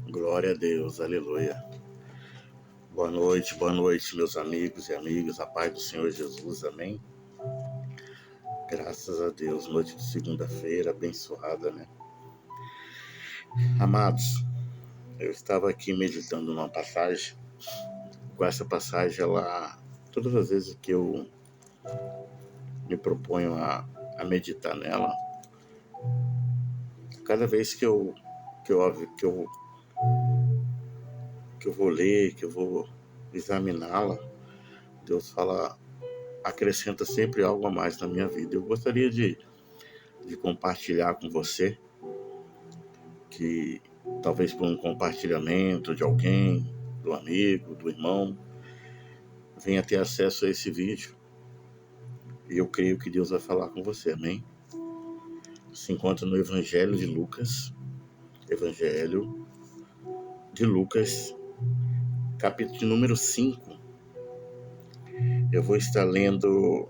Glória a Deus, aleluia. Boa noite, meus amigos e amigas, a paz do Senhor Jesus, amém? Graças a Deus, noite de segunda-feira, abençoada, né? Amados, eu estava aqui meditando numa passagem, com essa passagem, todas as vezes que eu me proponho a meditar nela, cada vez que eu vou ler, que eu vou examiná-la, Deus acrescenta sempre algo a mais na minha vida. Eu gostaria de compartilhar com você, que talvez por um compartilhamento de alguém, do amigo, do irmão, venha ter acesso a esse vídeo. E eu creio que Deus vai falar com você, amém? Se encontra no Evangelho de Lucas, capítulo de número 5. Eu vou estar lendo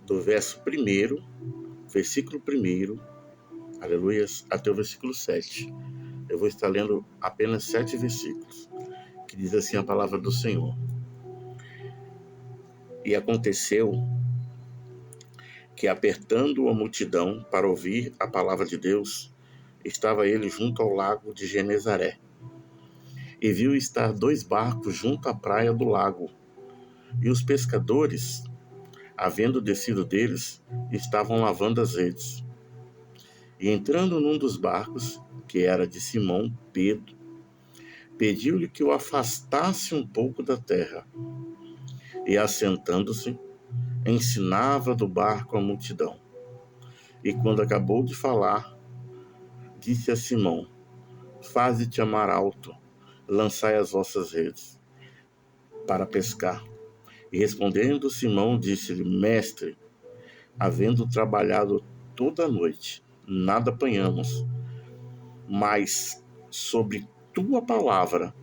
do versículo 1, aleluias, até o versículo 7. Eu vou estar lendo apenas 7 versículos, que diz assim a palavra do Senhor. E aconteceu que, apertando a multidão para ouvir a palavra de Deus, estava ele junto ao lago de Genezaré. E viu estar 2 barcos junto à praia do lago. E os pescadores, havendo descido deles, estavam lavando as redes. E entrando num dos barcos, que era de Simão Pedro, pediu-lhe que o afastasse um pouco da terra. E assentando-se, ensinava do barco a multidão. E quando acabou de falar, disse a Simão: Faze-te amar alto, lançai as vossas redes para pescar. E respondendo Simão, disse-lhe: Mestre, havendo trabalhado toda a noite, nada apanhamos, mas sobre tua palavra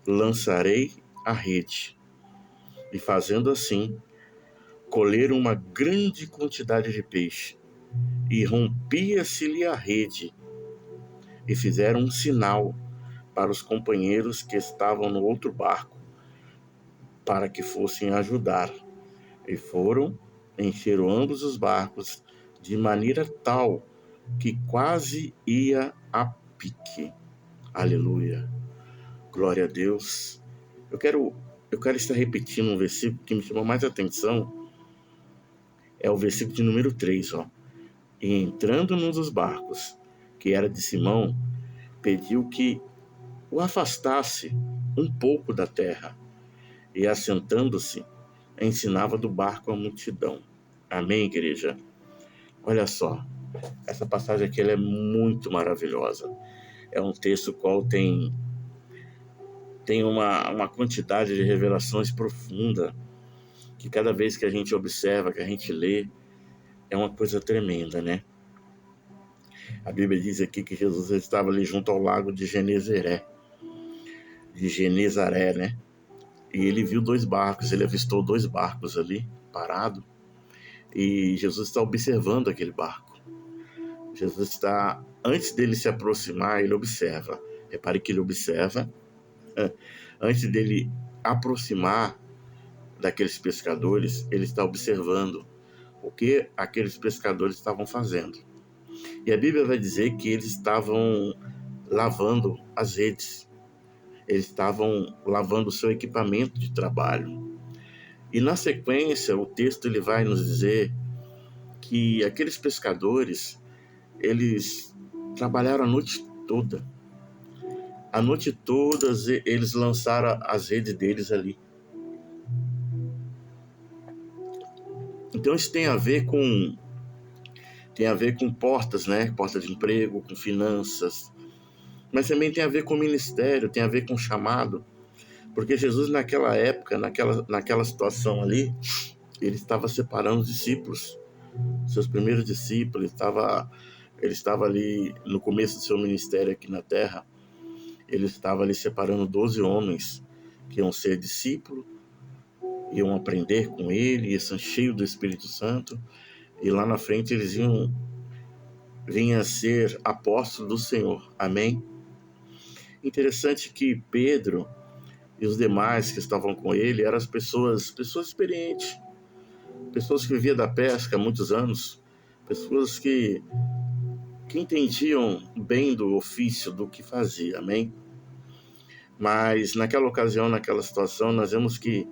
lançarei a rede. E fazendo assim, colheram uma grande quantidade de peixe, e rompia-se-lhe a rede, e fizeram um sinal para os companheiros que estavam no outro barco, para que fossem ajudar. E foram, encheram ambos os barcos, de maneira tal que quase ia a pique. Aleluia. Glória a Deus. Eu quero estar repetindo um versículo que me chamou mais atenção. É o versículo de número 3, ó. E entrando num dos barcos, que era de Simão, pediu que o afastasse um pouco da terra. E assentando-se, ensinava do barco a multidão. Amém, igreja? Olha só, essa passagem aqui ela é muito maravilhosa. É um texto qual tem uma quantidade de revelações profunda, que cada vez que a gente observa, que a gente lê, é uma coisa tremenda, né? A Bíblia diz aqui que Jesus estava ali junto ao lago de Genezaré, né? E ele viu 2 barcos, ele avistou 2 barcos ali, parado, e Jesus está observando aquele barco. Jesus está, antes dele se aproximar, ele observa. Repare que ele observa, antes dele aproximar daqueles pescadores, ele está observando o que aqueles pescadores estavam fazendo. E a Bíblia vai dizer que eles estavam lavando as redes, eles estavam lavando o seu equipamento de trabalho. E na sequência, o texto ele vai nos dizer que aqueles pescadores, eles trabalharam a noite toda. A noite toda eles lançaram as redes deles ali. Então isso tem a ver com portas, né? Porta de emprego, com finanças. Mas também tem a ver com ministério, tem a ver com chamado. Porque Jesus naquela época, naquela situação ali, ele estava separando os discípulos, seus primeiros discípulos. Ele estava ali no começo do seu ministério aqui na terra. Ele estava ali separando 12 homens que iam ser discípulos, iam aprender com ele, iam ser cheios do Espírito Santo, e lá na frente eles vinham a ser apóstolos do Senhor. Amém? Interessante que Pedro e os demais que estavam com ele eram as pessoas experientes, pessoas que viviam da pesca há muitos anos, pessoas que entendiam bem do ofício, do que fazia, amém? Mas naquela ocasião, naquela situação, nós vemos que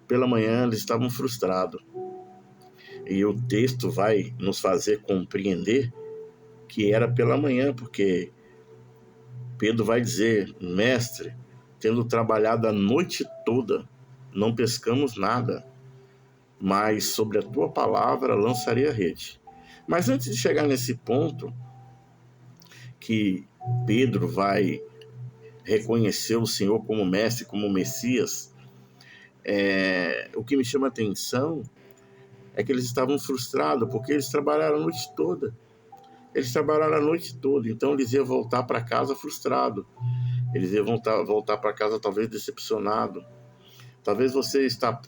pela manhã eles estavam frustrados. E o texto vai nos fazer compreender que era pela manhã, porque Pedro vai dizer: mestre, tendo trabalhado a noite toda, não pescamos nada, mas sobre a tua palavra lançarei a rede. Mas antes de chegar nesse ponto, que Pedro vai reconhecer o Senhor como mestre, como Messias, o que me chama a atenção é que eles estavam frustrados, porque eles trabalharam a noite toda. Eles trabalharam a noite toda, então eles iam voltar para casa frustrado. Eles iam voltar para casa talvez decepcionado. Talvez você está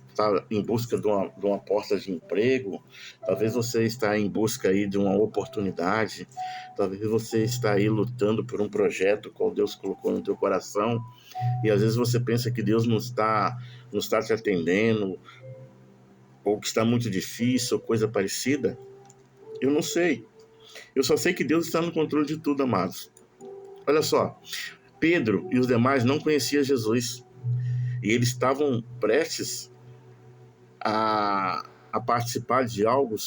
em busca de uma porta de emprego, talvez você está em busca aí de uma oportunidade, talvez você está aí lutando por um projeto qual Deus colocou no teu coração, e às vezes você pensa que Deus não está te atendendo, ou que está muito difícil, ou coisa parecida. Eu não sei. Eu só sei que Deus está no controle de tudo, amados. Olha só, Pedro e os demais não conheciam Jesus. E eles estavam prestes a participar de algo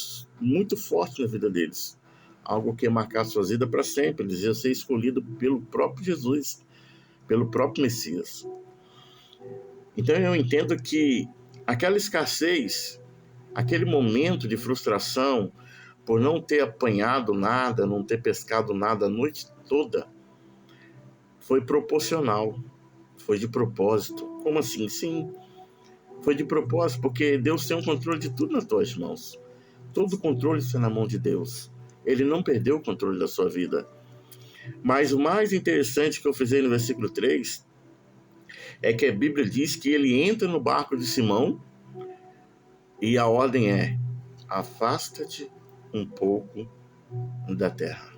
muito forte na vida deles. Algo que ia marcar suas vidas para sempre. Eles iam ser escolhidos pelo próprio Jesus, pelo próprio Messias. Então eu entendo que aquela escassez, aquele momento de frustração por não ter apanhado nada, não ter pescado nada a noite toda, foi proporcional, foi de propósito. Como assim? Sim, foi de propósito, porque Deus tem um controle de tudo nas tuas mãos. Todo o controle está na mão de Deus. Ele não perdeu o controle da sua vida. Mas o mais interessante que eu fiz aí no versículo 3 é que a Bíblia diz que ele entra no barco de Simão e a ordem é: afasta-te um pouco da terra.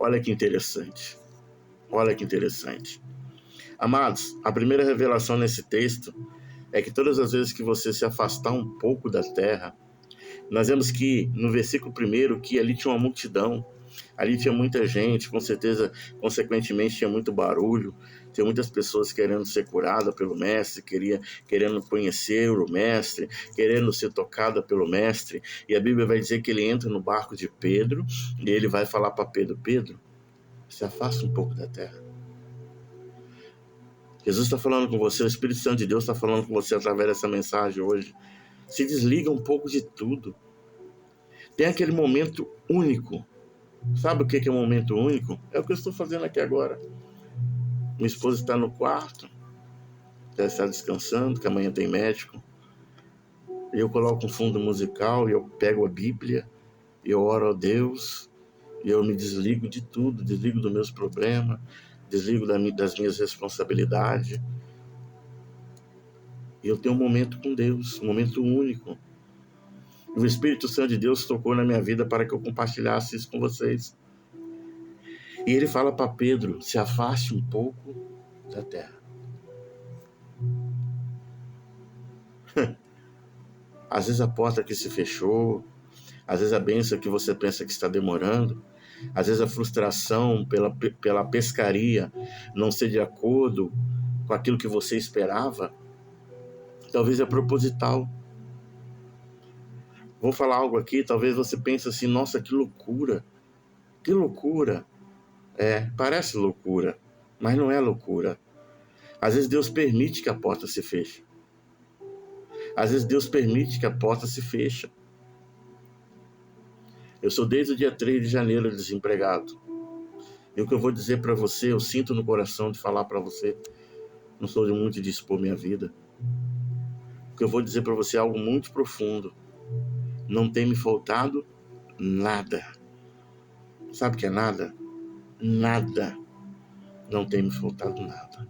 Olha que interessante. Olha que interessante. Amados, a primeira revelação nesse texto é que todas as vezes que você se afastar um pouco da terra, nós vemos que no versículo 1 que ali tinha uma multidão, ali tinha muita gente, com certeza, consequentemente tinha muito barulho, tinha muitas pessoas querendo ser curadas pelo mestre, querendo conhecer o mestre, querendo ser tocada pelo mestre. E a Bíblia vai dizer que ele entra no barco de Pedro e ele vai falar para Pedro: Pedro, se afasta um pouco da terra. Jesus está falando com você, o Espírito Santo de Deus está falando com você através dessa mensagem hoje. Se desliga um pouco de tudo. Tem aquele momento único. Sabe o que é um momento único? É o que eu estou fazendo aqui agora. Minha esposa está no quarto, já está descansando, que amanhã tem médico. Eu coloco um fundo musical e eu pego a Bíblia, eu oro a Deus, e eu me desligo de tudo, desligo dos meus problemas, desligo das minhas responsabilidades. E eu tenho um momento com Deus, um momento único. O Espírito Santo de Deus tocou na minha vida para que eu compartilhasse isso com vocês. E ele fala para Pedro: se afaste um pouco da terra. Às vezes a porta que se fechou, às vezes a bênção que você pensa que está demorando, às vezes a frustração pela pescaria não ser de acordo com aquilo que você esperava, talvez é proposital. Vou falar algo aqui, talvez você pense assim: nossa, que loucura, que loucura. Parece loucura, mas não é loucura. Às vezes Deus permite que a porta se feche. Às vezes Deus permite que a porta se feche. Eu sou desde o dia 3 de janeiro desempregado. E o que eu vou dizer para você, eu sinto no coração de falar para você, não sou muito de expor minha vida. O que eu vou dizer para você é algo muito profundo. Não tem me faltado nada. Sabe o que é nada? Nada. Não tem me faltado nada.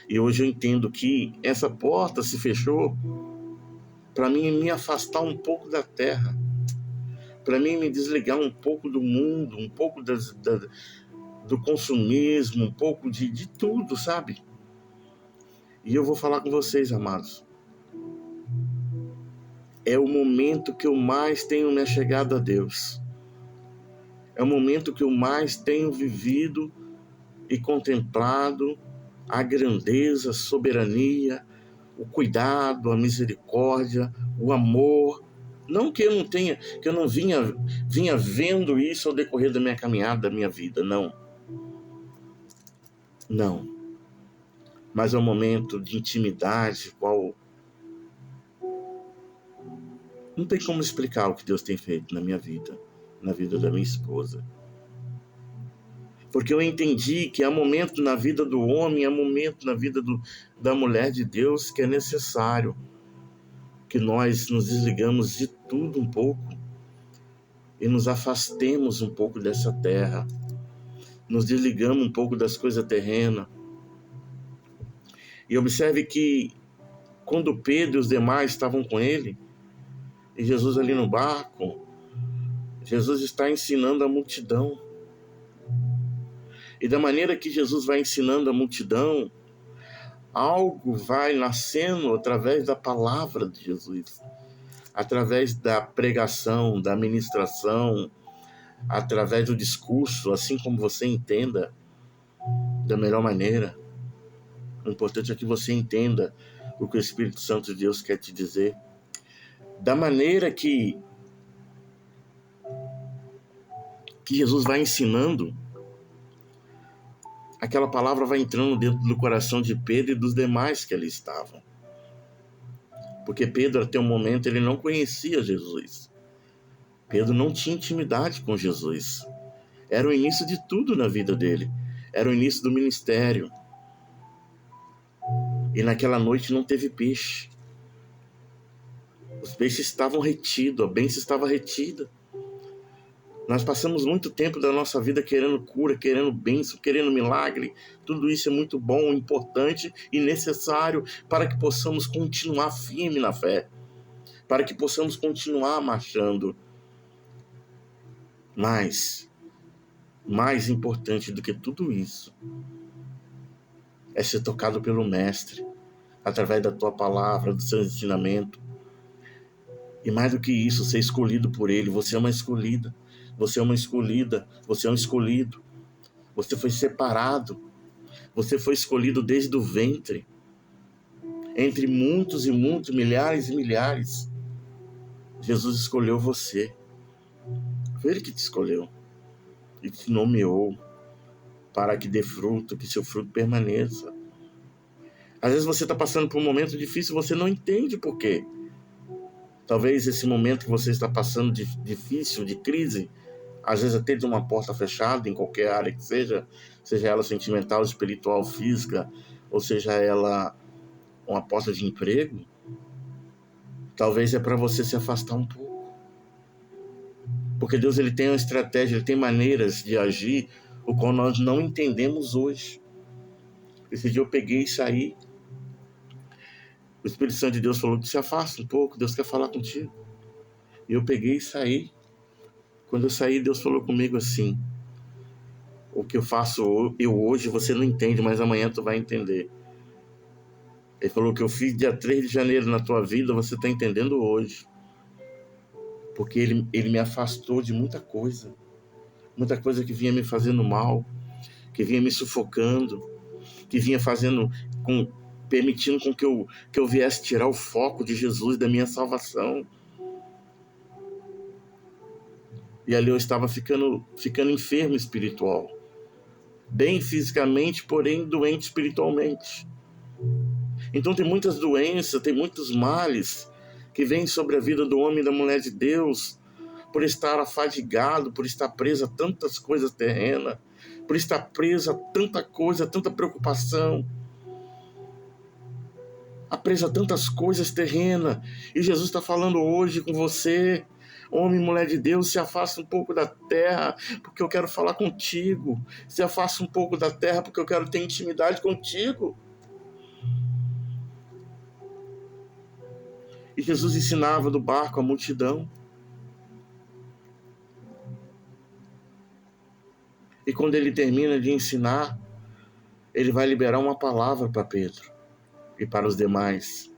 E hoje eu entendo que essa porta se fechou para mim me afastar um pouco da terra, para mim me desligar um pouco do mundo, um pouco do consumismo, um pouco de tudo, sabe? E eu vou falar com vocês, amados. É o momento que eu mais tenho me achegado a Deus. É o momento que eu mais tenho vivido e contemplado a grandeza, a soberania, o cuidado, a misericórdia, o amor. Não que eu não tenha, que eu não vinha vendo isso ao decorrer da minha caminhada, da minha vida, não. Não. Mas é um momento de intimidade, qual não tem como explicar o que Deus tem feito na minha vida, na vida da minha esposa. Porque eu entendi que há momento na vida do homem, há momento na vida da mulher de Deus que é necessário que nós nos desligamos de tudo um pouco e nos afastemos um pouco dessa terra, nos desligamos um pouco das coisas terrenas. E observe que quando Pedro e os demais estavam com ele, e Jesus ali no barco, Jesus está ensinando a multidão. E da maneira que Jesus vai ensinando a multidão, algo vai nascendo através da palavra de Jesus, através da pregação, da ministração, através do discurso, assim como você entenda da melhor maneira. O importante é que você entenda o que o Espírito Santo de Deus quer te dizer. Da maneira que Jesus vai ensinando, aquela palavra vai entrando dentro do coração de Pedro e dos demais que ali estavam. Porque Pedro, até o momento, ele não conhecia Jesus. Pedro não tinha intimidade com Jesus. Era o início de tudo na vida dele. Era o início do ministério. E naquela noite não teve peixe. Os peixes estavam retidos, a bênção estava retida. Nós passamos muito tempo da nossa vida querendo cura, querendo bênção, querendo milagre. Tudo isso é muito bom, importante e necessário para que possamos continuar firme na fé, para que possamos continuar marchando. Mas, mais importante do que tudo isso, é ser tocado pelo Mestre, através da tua palavra, do seu ensinamento. E mais do que isso, ser escolhido por Ele. Você é uma escolhida, você é uma escolhida, você é um escolhido. Você foi separado, você foi escolhido desde o ventre, entre muitos e muitos, milhares e milhares. Jesus escolheu você. Foi Ele que te escolheu e te nomeou para que dê fruto, que seu fruto permaneça. Às vezes você está passando por um momento difícil e você não entende por quê. Talvez esse momento que você está passando de difícil, de crise, às vezes até de uma porta fechada em qualquer área que seja ela sentimental, espiritual, física, ou seja ela uma porta de emprego, talvez é para você se afastar um pouco. Porque Deus ele tem uma estratégia, ele tem maneiras de agir, o qual nós não entendemos hoje. Esse dia eu peguei e saí. O Espírito Santo de Deus falou que se afasta um pouco, Deus quer falar contigo. E eu peguei e saí. Quando eu saí, Deus falou comigo assim: o que eu faço eu hoje você não entende, mas amanhã tu vai entender. Ele falou que eu fiz dia 3 de janeiro na tua vida, você está entendendo hoje. Porque ele me afastou de muita coisa que vinha me fazendo mal, que vinha me sufocando, que vinha permitindo com que eu viesse tirar o foco de Jesus, da minha salvação. E ali eu estava ficando enfermo espiritual. Bem fisicamente, porém doente espiritualmente. Então tem muitas doenças, tem muitos males que vêm sobre a vida do homem e da mulher de Deus, por estar afadigado, por estar preso a tantas coisas terrenas, por estar preso a tanta coisa, tanta preocupação, preso a tantas coisas terrenas. E Jesus está falando hoje com você, homem e mulher de Deus, se afasta um pouco da terra, porque eu quero falar contigo. Se afasta um pouco da terra, porque eu quero ter intimidade contigo. E Jesus ensinava do barco a multidão. E quando ele termina de ensinar, ele vai liberar uma palavra para Pedro e para os demais.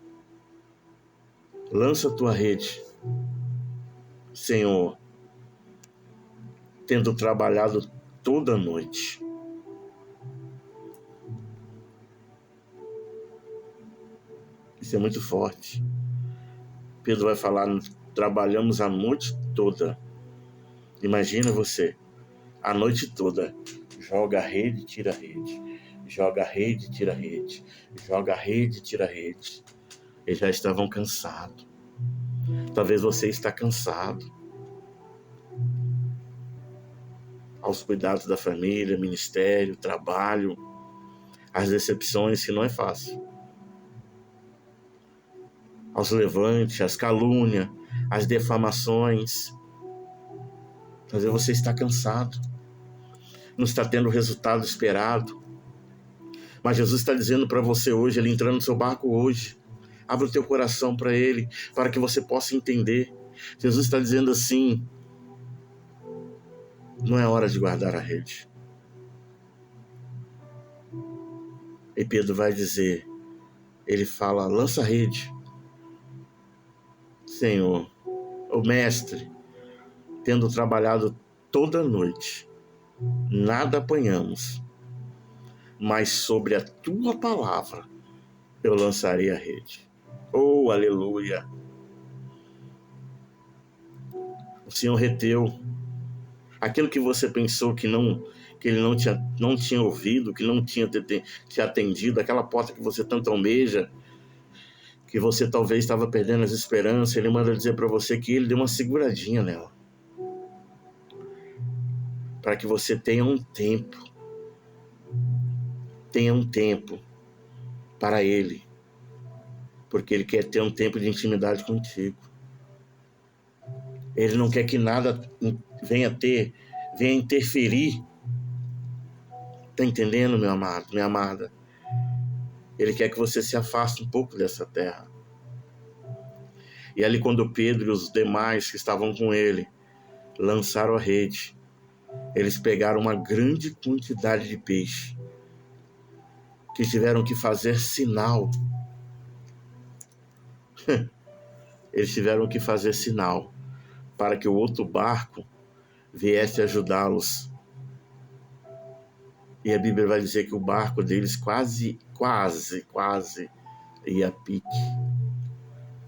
Lança a tua rede, Senhor, tendo trabalhado toda a noite. Isso é muito forte. Pedro vai falar, trabalhamos a noite toda. Imagina você, a noite toda, joga a rede, tira a rede. Joga a rede, tira a rede. Joga a rede, tira a rede. Eles já estavam cansados. Talvez você está cansado. Aos cuidados da família, ministério, trabalho, as decepções, que não é fácil. Aos levantes, as calúnias, as defamações. Às vezes você está cansado, não está tendo o resultado esperado. Mas Jesus está dizendo para você hoje, ele entrando no seu barco hoje, abre o teu coração para ele, para que você possa entender. Jesus está dizendo assim, não é hora de guardar a rede. E Pedro vai dizer, ele fala, lança a rede. Senhor, o mestre, tendo trabalhado toda a noite, nada apanhamos, mas sobre a tua palavra eu lançarei a rede. Oh, aleluia! O Senhor reteu aquilo que você pensou que ele não tinha ouvido, que não tinha te atendido, aquela porta que você tanto almeja, que você talvez estava perdendo as esperanças. Ele manda dizer para você que ele deu uma seguradinha nela, para que você tenha um tempo para ele, porque ele quer ter um tempo de intimidade contigo. Ele não quer que nada venha interferir. Tá entendendo, meu amado, minha amada? Ele quer que você se afaste um pouco dessa terra. E ali quando Pedro e os demais que estavam com ele lançaram a rede, eles pegaram uma grande quantidade de peixe, que tiveram que fazer sinal. Eles tiveram que fazer sinal para que o outro barco viesse ajudá-los. E a Bíblia vai dizer que o barco deles quase ia a pique.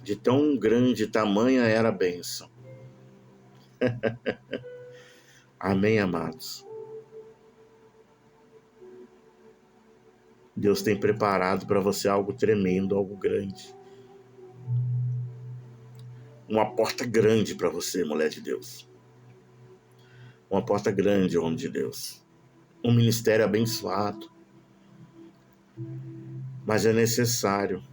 De tão grande tamanha era a bênção. Amém, amados? Deus tem preparado para você algo tremendo, algo grande. Uma porta grande para você, mulher de Deus. Uma porta grande, homem de Deus. Um ministério abençoado. Mas é necessário.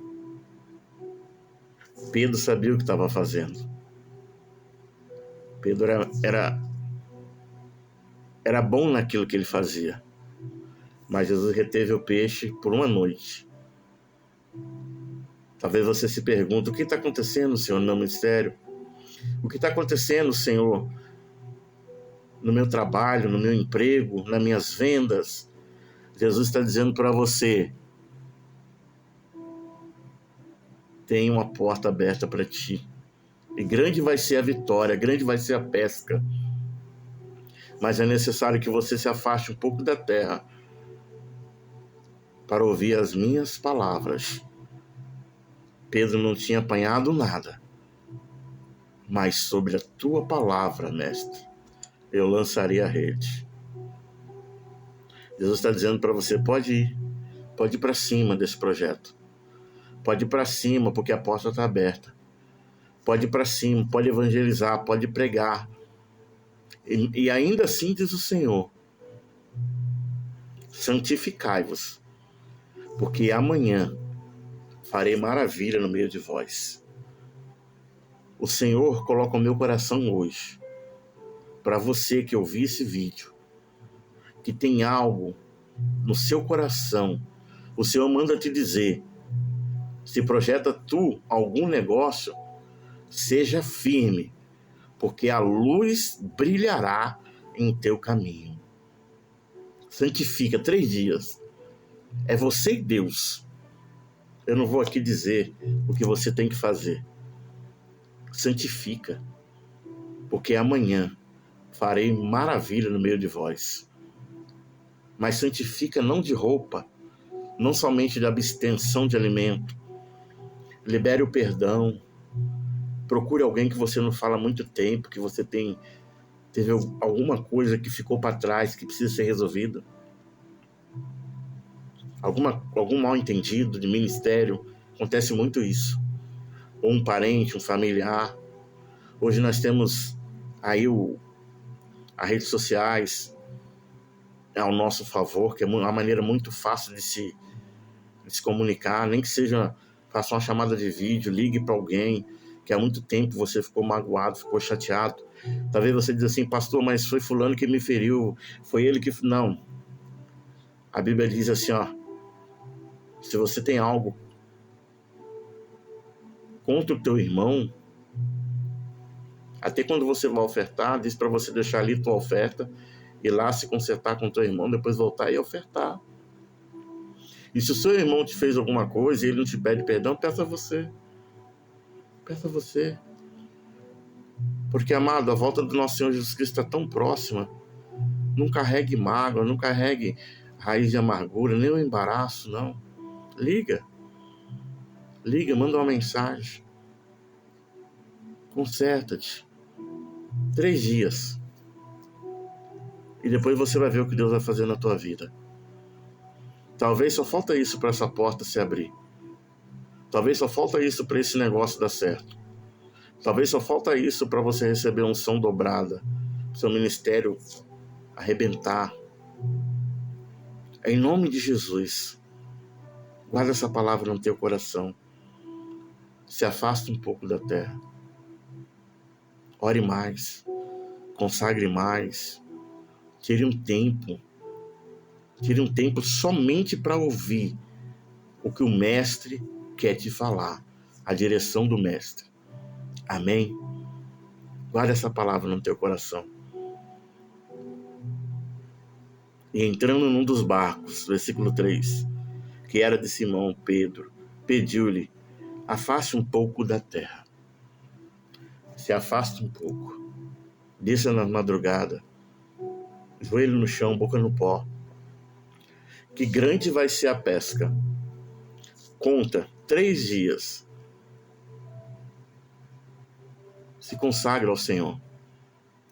Pedro sabia o que estava fazendo. Pedro era bom naquilo que ele fazia. Mas Jesus reteve o peixe por uma noite. Talvez você se pergunte, o que está acontecendo, Senhor, no meu ministério? O que está acontecendo, Senhor, no meu trabalho, no meu emprego, nas minhas vendas? Jesus está dizendo para você, tem uma porta aberta para ti. E grande vai ser a vitória, grande vai ser a pesca. Mas é necessário que você se afaste um pouco da terra para ouvir as minhas palavras. Pedro não tinha apanhado nada, mas sobre a tua palavra, mestre, eu lançarei a rede. Jesus está dizendo para você, pode ir para cima desse projeto. Pode ir para cima, porque a porta está aberta. Pode ir para cima, pode evangelizar, pode pregar. E ainda assim diz o Senhor, santificai-vos, porque amanhã farei maravilha no meio de vós. O Senhor coloca o meu coração hoje, para você que ouvir esse vídeo, que tem algo no seu coração, o Senhor manda te dizer, se projeta tu algum negócio, seja firme, porque a luz brilhará em teu caminho. Santifica 3 dias. É você e Deus. Eu não vou aqui dizer o que você tem que fazer. Santifica, porque amanhã farei maravilha no meio de vós. Mas santifica não de roupa, não somente de abstenção de alimento. Libere o perdão. Procure alguém que você não fala há muito tempo, que você teve alguma coisa que ficou para trás, que precisa ser resolvida. Algum mal entendido de ministério. Acontece muito isso. Ou um parente, um familiar. Hoje nós temos aí as redes sociais ao nosso favor, que é uma maneira muito fácil de se comunicar, nem que seja, faça uma chamada de vídeo, ligue para alguém que há muito tempo você ficou magoado, ficou chateado. Talvez você diz assim, pastor, mas foi fulano que me feriu, foi ele que... Não. A Bíblia diz assim, ó, se você tem algo contra o teu irmão, até quando você vai ofertar, diz para você deixar ali tua oferta, ir lá se consertar com teu irmão, depois voltar e ofertar. E se o seu irmão te fez alguma coisa e ele não te pede perdão, peça a você. Peça a você. Porque, amado, a volta do nosso Senhor Jesus Cristo está tão próxima. Não carregue mágoa, não carregue raiz de amargura, nem o embaraço, não. Liga, manda uma mensagem. Conserta-te. 3 dias. E depois você vai ver o que Deus vai fazer na tua vida. Talvez só falta isso para essa porta se abrir. Talvez só falta isso para esse negócio dar certo. Talvez só falta isso para você receber unção dobrada, seu ministério arrebentar. Em nome de Jesus, guarda essa palavra no teu coração. Se afasta um pouco da terra. Ore mais. Consagre mais. Tire um tempo. Tire um tempo somente para ouvir o que o Mestre quer te falar. A direção do Mestre. Amém? Guarda essa palavra no teu coração. E entrando num dos barcos, versículo 3, que era de Simão Pedro, pediu-lhe, afaste um pouco da terra. Se afaste um pouco. Desça na madrugada, joelho no chão, boca no pó. Que grande vai ser a pesca. Conta 3 dias. Se consagra ao Senhor.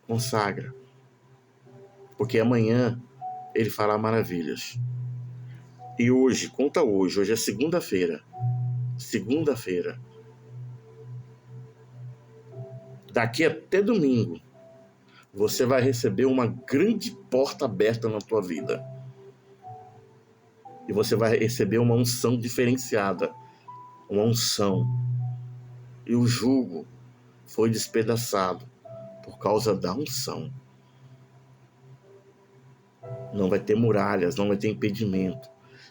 Consagra. Porque amanhã Ele fará maravilhas. E hoje, conta hoje. Hoje é segunda-feira. Segunda-feira. Daqui até domingo, você vai receber uma grande porta aberta na tua vida. E você vai receber uma unção diferenciada. Uma unção. E o jugo foi despedaçado por causa da unção. Não vai ter muralhas, não vai ter impedimento,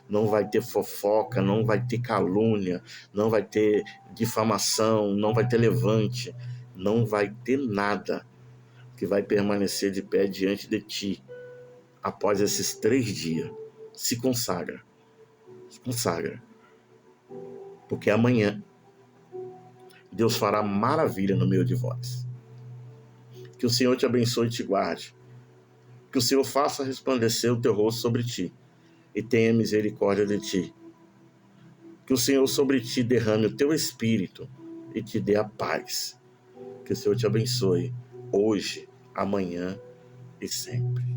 não vai ter fofoca, não vai ter calúnia, não vai ter difamação, não vai ter levante, não vai ter nada que vai permanecer de pé diante de ti após esses 3 dias. Se consagra, porque amanhã Deus fará maravilha no meio de vós. Que o Senhor te abençoe e te guarde. Que o Senhor faça resplandecer o teu rosto sobre ti e tenha misericórdia de ti. Que o Senhor sobre ti derrame o teu espírito e te dê a paz. Que o Senhor te abençoe hoje, amanhã e sempre.